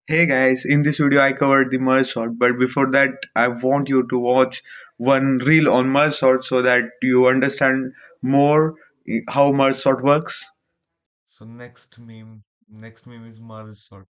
Hey guys, in this video I covered the merge sort, but before that I want you to watch one reel on merge sort so that you understand more how merge sort works. So next meme is Mars sort.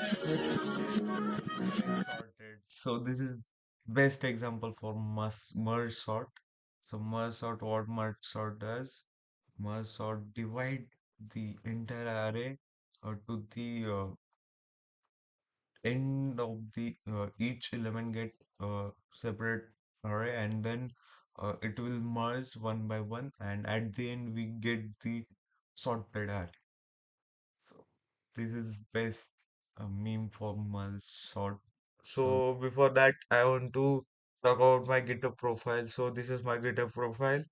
Getting sorted. So this is best example for merge sort. So merge sort, what merge sort does? Merge sort divide the entire array to the end of the each element get separate array, and then it will merge one by one, and at the end we get the sorted array. So this is best meme for merge sort. So before that, I want to talk about my GitHub profile. So this is my GitHub profile,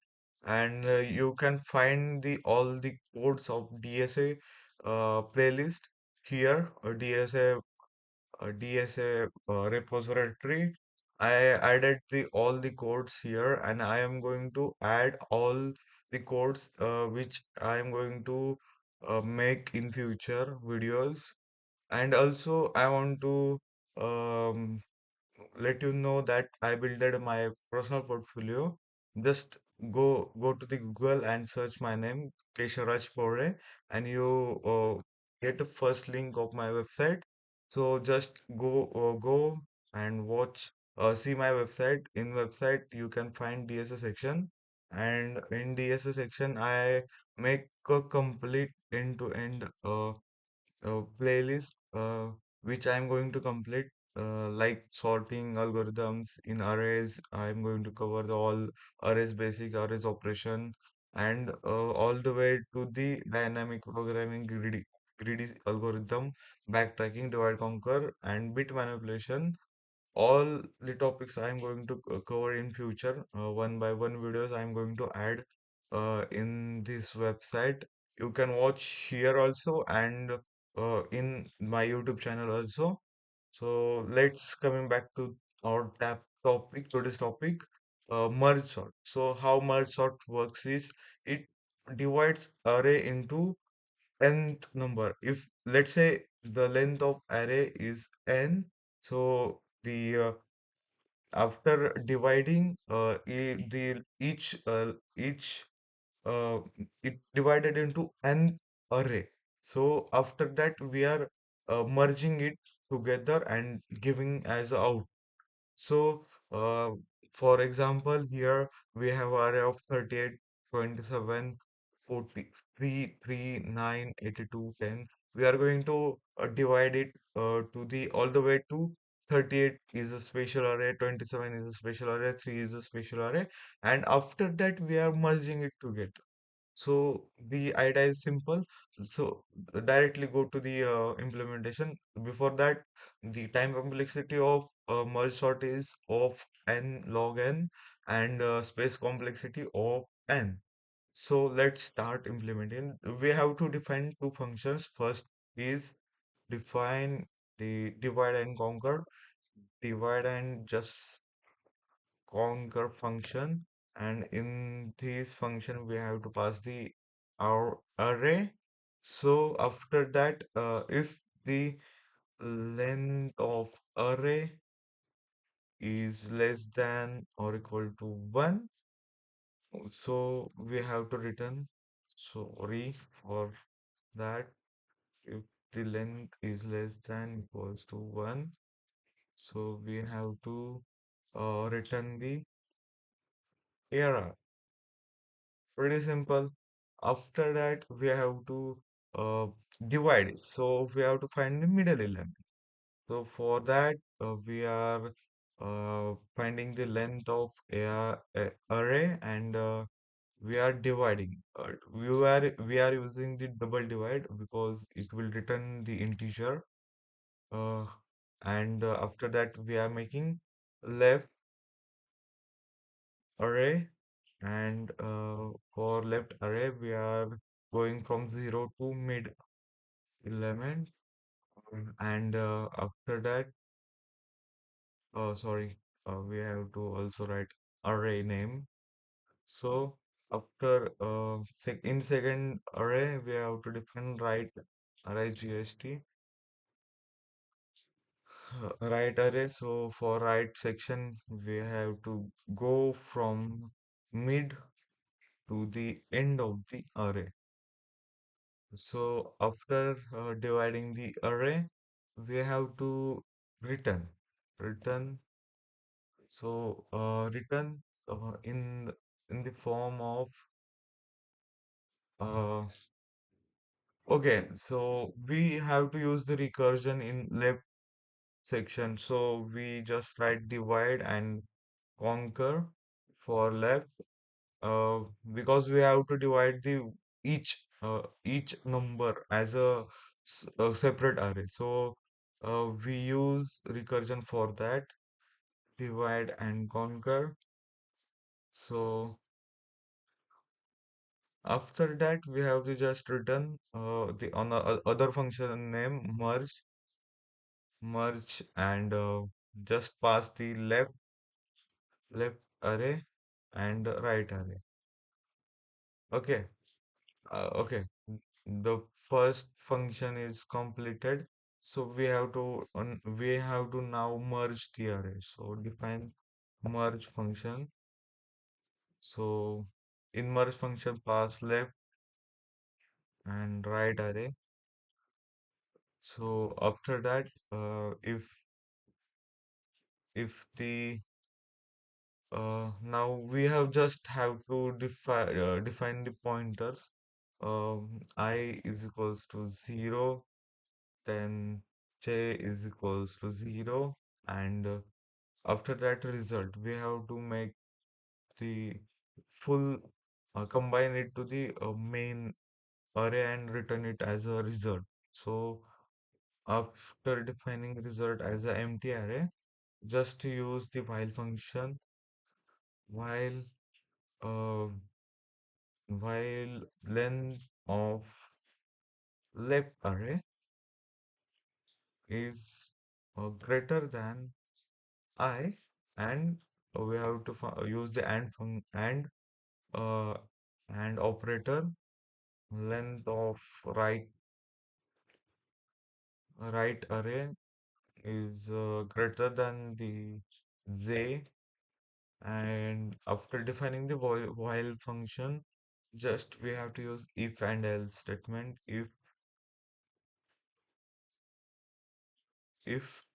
and you can find the all the codes of DSA playlist here. DSA repository. I added the all the codes here, and I am going to add all the codes which I am going to make in future videos. And also I want to um, let you know that I builded my personal portfolio. Just go to the Google and search my name, Kesharaj Pore, and you get the first link of my website. So just go and watch, see my website. In website you can find DSS section, and in DSS section I make a complete end-to-end playlist which I'm going to complete, like sorting algorithms in arrays. I'm going to cover the all arrays basic, arrays operation, and all the way to the dynamic programming, greedy algorithm, backtracking, divide conquer, and bit manipulation. All the topics I'm going to cover in future, one by one videos I'm going to add in this website. You can watch here also, and in my YouTube channel also. So let's coming back to our today's topic, merge sort. So how merge sort works is it divides array into nth number. If let's say the length of array is n, so the after dividing each uh, it divided into an array. So after that we are merging it together and giving as a out. So, for example, here we have array of 38, 27, 40, 3, 3, 9, 82, 10. We are going to divide it to the all the way to 38 is a special array, 27 is a special array, 3 is a special array, and after that we are merging it together. So the idea is simple. So directly go to the implementation. Before that, the time complexity of merge sort is of n log n, and space complexity of n. So let's start implementing. We have to define two functions. First is define the divide and conquer. Divide and just conquer function, and in this function we have to pass the our array. So after that, if the length of array is less than or equal to 1, so we have to return sorry for that. If the length is less than equals to 1, so we have to return the error. Pretty simple. After that, we have to uh, divide it. So we have to find the middle element. So for that, we are finding the length of a array, and we are dividing. We are using the double divide because it will return the integer. Uh, and after that, we are making left array, and for left array we are going from 0 to mid element. And after that, sorry, we have to also write array name. So after in second array, we have to define array gst right array. So for right section, we have to go from mid to the end of the array. So after dividing the array, we have to return. Return. So return in the form of uh, okay. So we have to use the recursion in left section. So we just write divide and conquer for left because we have to divide the each number as a separate array. So we use recursion for that, divide and conquer. So after that we have to just return the on the other function name merge and just pass the left array and right array. Okay. Okay, the first function is completed, so we have to now merge the array. So define merge function. So in merge function pass left and right array. So after that, if the now we have to define the pointers. I is equals to 0, then j is equals to 0, and after that result we have to make the full combine it to the main array and return it as a result. So after defining result as an empty array, just use the while function. While uh, while length of left array is greater than I, and we have to use the uh, and operator. Length of right array is greater than the j, and after defining the while function, just we have to use if and else statement. If if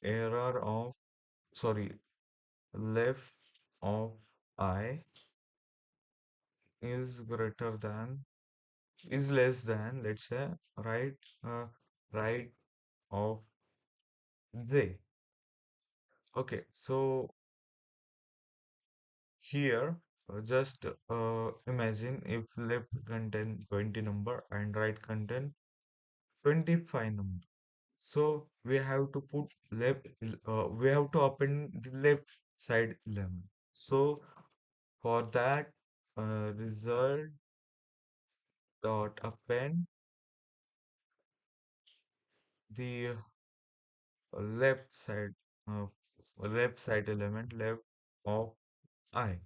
error of sorry left of I is greater than is less than, let's say, right of j. Okay, so here just imagine if left contain 20 number and right contain 25 number. So we have to put we have to open the left side 11. So for that, result dot append the left side uh, left side element left of I.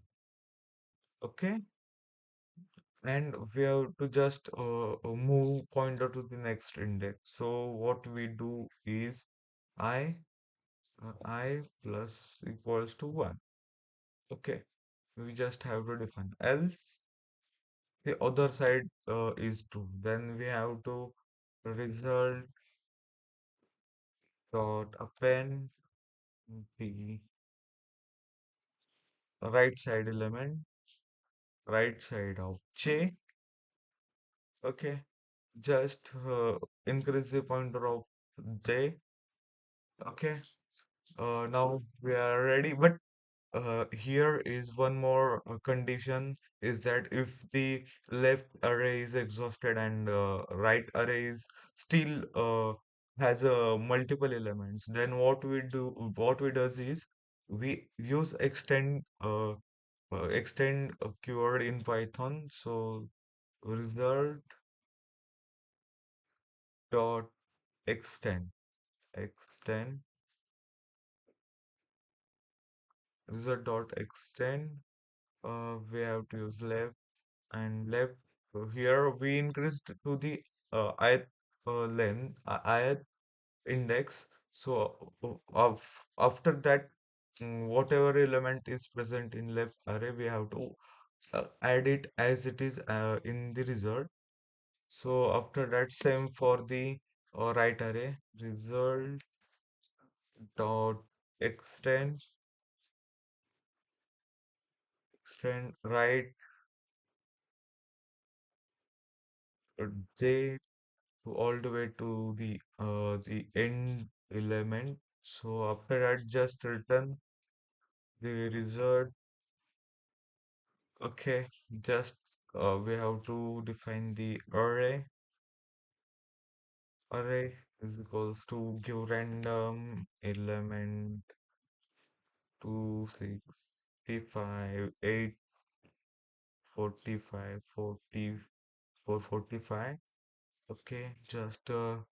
Okay, and we have to just move pointer to the next index. So what we do is I I plus equals to 1. Okay, we just have to define else the other side is true. Then we have to result dot append the right side element right side of j. Okay, just increase the pointer of j. Okay, now we are ready. But here is one more condition is that if the left array is exhausted and right array is still has multiple elements, then what we does is we use extend a keyword in Python. So result dot extend result dot extend. We have to use left and left. So here we increased to the ith length, ith index. So after that, whatever element is present in left array, we have to add it as it is in the result. So after that, same for the right array. Result dot extend right j to all the way to the end element. So after that, just return the result. Okay, just we have to define the array is equals to give random element 265 8 45 40 445. Okay, just all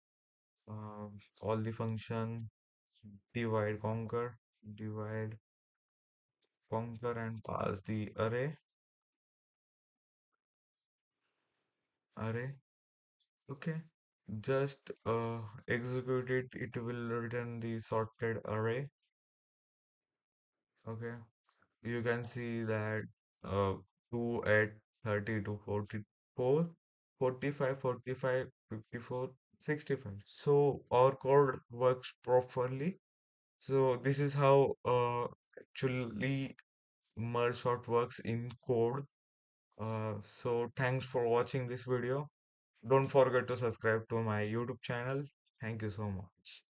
the function divide conquer and pass the array. Okay, just execute it. It will return the sorted array. Okay, you can see that uh 2 at 30 to 44 45 45 54 65. So our code works properly. So this is how actually merge sort works in code. So thanks for watching this video. Don't forget to subscribe to my YouTube channel. Thank you so much.